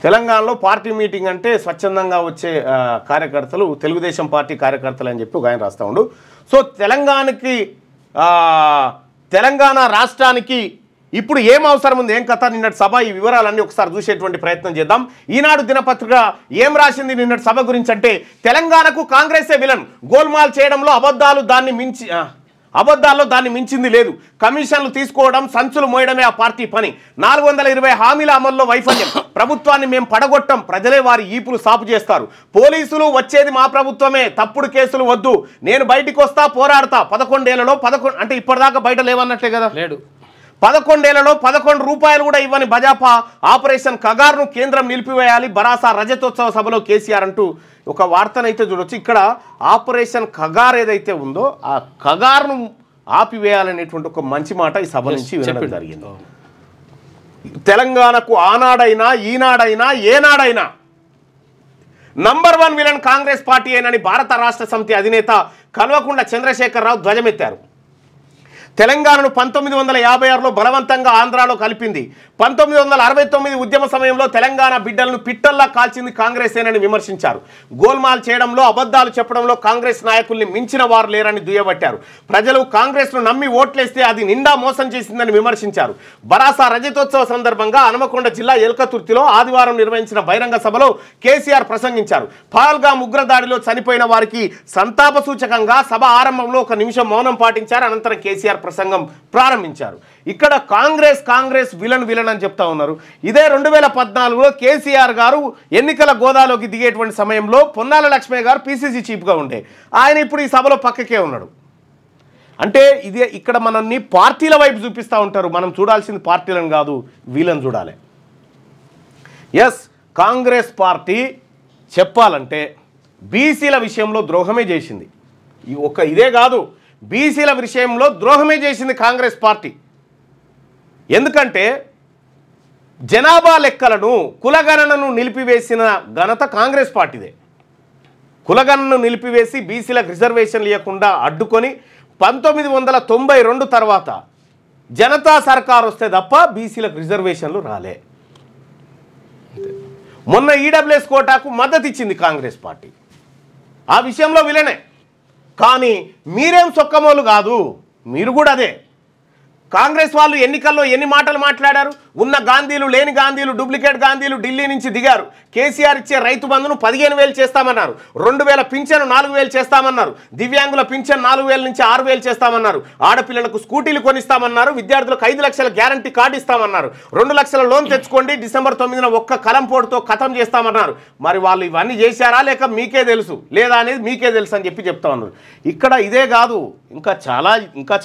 తెలంగాణలో party meeting అంటే స్వచ్ఛందంగా వచ్చే కార్యకర్తలు తెలుగుదేశం పార్టీ కార్యకర్తలు అని చెప్పి ఒక ఆయన రాస్తా ఉండు. సో తెలంగాణ రాష్ట్రానికి ఇప్పుడు ఏం అవసరం ఉంది, ఏం కథ, నిన్నటి సభ, ఈ వివరాలన్నీ ఒకసారి చూసేటువంటి ప్రయత్నం చేద్దాం. ఈనాడు దినపత్రిక ఏం రాసింది నిన్నటి సభ గురించి అంటే, తెలంగాణకు కాంగ్రెసే విలన్, గోల్మాల్ చేయడంలో అబద్ధాల్లో దాన్ని మించింది లేదు, కమిషన్లు తీసుకోవడం, సంచులు మోయడమే ఆ పార్టీ పని, 420 హామీల అమల్లో వైఫల్యం, ప్రభుత్వాన్ని మేము పడగొట్టం, ప్రజలే వారి ఈపులు సాపు చేస్తారు, పోలీసులు వచ్చేది మా ప్రభుత్వమే, తప్పుడు కేసులు వద్దు, నేను బయటికి వస్తా, పోరాడతా, 11 ఏళ్లలో 11 అంటే ఇప్పటిదాకా బయట లేవన్నట్లే కదా, లేడు, 11 ఏళ్లలో 11 రూపాయలు కూడా ఇవ్వని బజాపా ఆపరేషన్ కగార్ను కేంద్రం నిలిపివేయాలి, బరాసా రజతోత్సవ సభలో కేసీఆర్ అంటూ ఒక వార్తనైతే చూడొచ్చు. ఇక్కడ ఆపరేషన్ కగార్ ఏదైతే ఉందో ఆ కగార్ను ఆపివేయాలనేటువంటి ఒక మంచి మాట ఈ సభ నుంచి వినడం జరిగింది. తెలంగాణకు ఆనాడైనా ఈనాడైనా ఏనాడైనా నంబర్ 1 విలన్ కాంగ్రెస్ పార్టీ అయినని భారత రాష్ట్ర సమితి అధినేత కల్వకుంట్ల చంద్రశేఖరరావు ధ్వజమెత్తారు. తెలంగాణను 1956లో బలవంతంగా ఆంధ్రాలో కలిపింది, 1969 ఉద్యమ సమయంలో తెలంగాణ బిడ్డలను పిట్టల్లా కాల్చింది కాంగ్రెసేనని విమర్శించారు. గోల్మాల్ చేయడంలో, అబద్ధాలు చెప్పడంలో కాంగ్రెస్ నాయకుల్ని మించిన వారు లేరని దుయ్యబట్టారు. ప్రజలు కాంగ్రెస్ను నమ్మి ఓట్లేస్తే అది నిండా మోసం చేసిందని విమర్శించారు. బరాసా రజతోత్సవ సందర్భంగా హనుమకొండ జిల్లా ఎల్కతుర్తిలో ఆదివారం నిర్వహించిన బహిరంగ సభలో కేసీఆర్ ప్రసంగించారు. పహల్గామ్ ఉగ్రదాడిలో చనిపోయిన వారికి సంతాప సూచకంగా సభ ఆరంభంలో 1 నిమిషం మౌనం పాటించారు. అనంతరం కేసీఆర్ ప్రసంగం ప్రారంభించారు. ఇక్కడ కాంగ్రెస్ విలన్ అని చెప్తా ఉన్నారు. ఇదే 2014లో కేసీఆర్ గారు ఎన్నికల గోదాలోకి దిగేటువంటి సమయంలో పొన్నాల లక్ష్మయ్య గారు పిసిసి చీఫ్గా ఉండే ఆయన ఇప్పుడు ఈ సభలో పక్కకే ఉన్నాడు. అంటే ఇదే ఇక్కడ మనల్ని పార్టీల వైపు చూపిస్తూ ఉంటారు. మనం చూడాల్సింది పార్టీలను కాదు, వీళ్ళని చూడాలి. ఎస్, కాంగ్రెస్ పార్టీ చెప్పాలంటే బీసీల విషయంలో ద్రోహమే చేసింది. ఇదే కాదు, బీసీల విషయంలో ద్రోహమే చేసింది కాంగ్రెస్ పార్టీ. ఎందుకంటే జనాభా లెక్కలను, కులగణనను నిలిపివేసిన ఘనత కాంగ్రెస్ పార్టీదే. కులగణనను నిలిపివేసి బీసీలకు రిజర్వేషన్లు ఇవ్వకుండా అడ్డుకొని 1992 తర్వాత జనతా సర్కార్ వస్తే తప్ప బీసీలకు రిజర్వేషన్లు రాలే. మొన్న ఈడబ్ల్యూఎస్ కోటాకు మద్దతు ఇచ్చింది కాంగ్రెస్ పార్టీ. ఆ విషయంలో విలనే. కానీ మీరేం సొక్కమోలు కాదు, మీరు కూడా అదే. కాంగ్రెస్ వాళ్ళు ఎన్నికల్లో ఎన్ని మాటలు మాట్లాడారు, ఉన్న గాంధీలు లేని గాంధీలు, డూప్లికేట్ గాంధీలు ఢిల్లీ నుంచి దిగారు. కేసీఆర్ ఇచ్చే రైతు బంధును 15,000 చేస్తామన్నారు, 2,000 పింఛను 4,000 చేస్తామన్నారు, దివ్యాంగుల పింఛన్ 4,000 నుంచి 6,000 చేస్తామన్నారు, ఆడపిల్లలకు స్కూటీలు కొనిస్తామన్నారు, విద్యార్థులకు 5 లక్షల గ్యారంటీ కార్డు ఇస్తామన్నారు, 2 లక్షల లోన్ తెచ్చుకోండి, డిసెంబర్ 9న ఒక్క కలంపోటుతో ఖతం చేస్తామన్నారు. మరి వాళ్ళు ఇవన్నీ చేశారా లేక మీకే తెలుసు లేదా అనేది మీకే తెలుసు అని చెప్తా ఉన్నారు. ఇక్కడ ఇదే కాదు, ఇంకా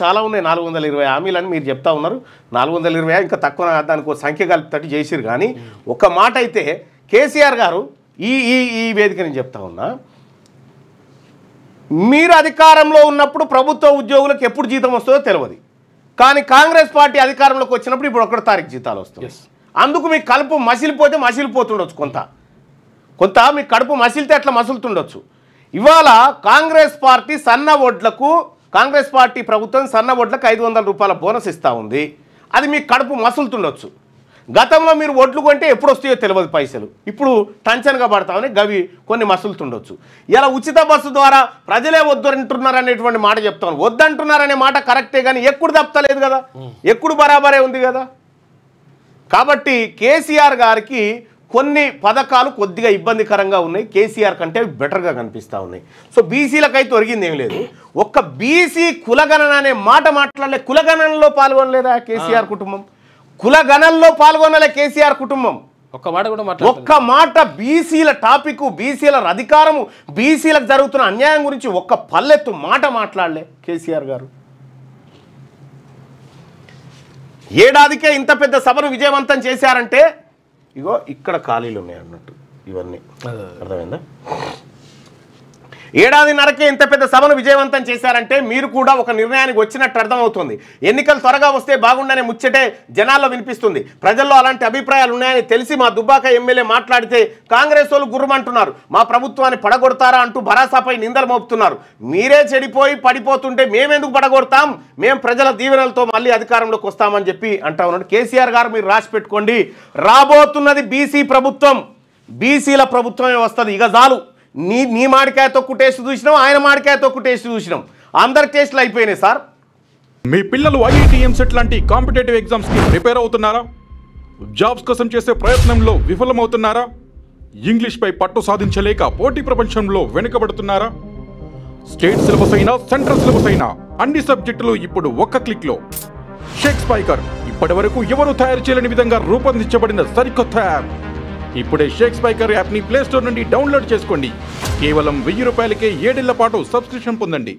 చాలా ఉన్నాయి. 420 హామీలని మీరు చెప్తా ఉన్నారు. 420 ఇంకా తక్కువ, దానికి సంఖ్య కలిపి చేసిరు. కానీ ఒక మాట అయితే కేసీఆర్ గారు ఈ వేదిక నేను చెప్తా ఉన్నా, మీరు అధికారంలో ఉన్నప్పుడు ప్రభుత్వ ఉద్యోగులకు ఎప్పుడు జీతం వస్తుందో తెలియదు, కానీ కాంగ్రెస్ పార్టీ అధికారంలోకి వచ్చినప్పుడు ఇప్పుడు 1వ తారీఖు జీతాలు వస్తాయి. అందుకు మీ కడుపు మసిలిపోతుండొచ్చు, కొంత మీ కడుపు మసిలితే అట్లా మసులుతుండొచ్చు. ఇవాళ కాంగ్రెస్ పార్టీ ప్రభుత్వం సన్న వడ్లకు 500 రూపాయల బోనస్ ఇస్తూ ఉంది. అది మీ కడుపు మసులుతుండొచ్చు. గతంలో మీరు ఒడ్లు కొంటే ఎప్పుడు వస్తాయో తెలియదు పైసలు, ఇప్పుడు టెన్షన్గా పడతామని గవి కొన్ని మసులుతుండొచ్చు. ఇలా ఉచిత బస్సు ద్వారా ప్రజలే వద్దంటున్నారనేటువంటి మాట చెప్తాను. వద్దంటున్నారనే మాట కరెక్టే, కానీ ఎక్కుడు తప్పలేదు కదా, ఎక్కుడు బరాబరే ఉంది కదా. కాబట్టి కేసీఆర్ గారికి కొన్ని పథకాలు కొద్దిగా ఇబ్బందికరంగా ఉన్నాయి, కేసీఆర్ కంటే బెటర్గా కనిపిస్తూ ఉన్నాయి. సో బీసీలకైతే ఒరిగింది ఏం లేదు. ఒక్క బీసీ కులగణన అనే మాట మాట్లాడలే, కులగణనలో పాల్గొనలేదా కేసీఆర్ కుటుంబం, కులగణనలో పాల్గొనలే కేసీఆర్ కుటుంబం. ఒక్క మాట బీసీల టాపిక్, బీసీల అధికారము, బీసీలకు జరుగుతున్న అన్యాయం గురించి ఒక్క పల్లెత్తు మాట మాట్లాడలే కేసీఆర్ గారు. ఏడాదికే ఇంత పెద్ద సభను విజయవంతం చేశారంటే ఇగో ఇక్కడ ఖాళీలు ఉన్నాయి అన్నట్టు, ఇవన్నీ అర్థమైందా. ఏడాదిన్నరకే ఇంత పెద్ద సభను విజయవంతం చేశారంటే మీరు కూడా ఒక నిర్ణయానికి వచ్చినట్టు అర్థమవుతుంది. ఎన్నికలు త్వరగా వస్తే బాగుండనే ముచ్చటే జనాల్లో వినిపిస్తుంది. ప్రజల్లో అలాంటి అభిప్రాయాలు ఉన్నాయని తెలిసి మా దుబ్బాక ఎమ్మెల్యే మాట్లాడితే కాంగ్రెస్ వాళ్ళు గుర్రమంటున్నారు. మా ప్రభుత్వాన్ని పడగొడతారా అంటూ భరాసాపై నిందలు మోపుతున్నారు. మీరే చెడిపోయి పడిపోతుంటే మేమెందుకు పడగొడతాం, మేము ప్రజల దీవెనలతో మళ్ళీ అధికారంలోకి వస్తామని చెప్పి అంటా ఉన్నాడు. కేసీఆర్ గారు మీరు రాసి పెట్టుకోండి, రాబోతున్నది బీసీ ప్రభుత్వం, బీసీల ప్రభుత్వమే వస్తుంది. ఇక చాలు, నీ మామిడికాయ తొక్కు టేస్ట్ చూసినాం, ఆయన మామిడికాయ తొక్కు టేస్ట్ చూసినాం, అందరి టేస్ట్లు అయిపోయినాయి సార్. మీ పిల్లలు ఐఐటి ఎంసెట్ లాంటి కాంపిటేటివ్ ఎగ్జామ్స్ కి ప్రిపేర్ అవుతున్నారా? జాబ్స్ కోసం చేసే ప్రయత్నంలో విఫలమవుతున్నారా? ఇంగ్లీష్ పై పట్టు సాధించలేక పోటీ ప్రపంచంలో వెనుకబడుతున్నారా? స్టేట్ సిలబస్ అయినా సెంట్రల్ సిలబస్ అయినా అన్ని సబ్జెక్టులు ఇప్పుడు ఒక్క క్లిక్ లో. షేక్ స్పైకర్ ఇప్పటి వరకు ఎవరు తయారు చేయలేని విధంగా రూపొందించబడిన సరికొత్త యాప్. ఇప్పుడే షేక్ స్పైకర్ యాప్ ని ప్లే స్టోర్ నుండి డౌన్లోడ్ చేసుకోండి. కేవలం 1000 రూపాయలకే 7 ఏళ్ల పాటు సబ్స్క్రిప్షన్ పొందండి.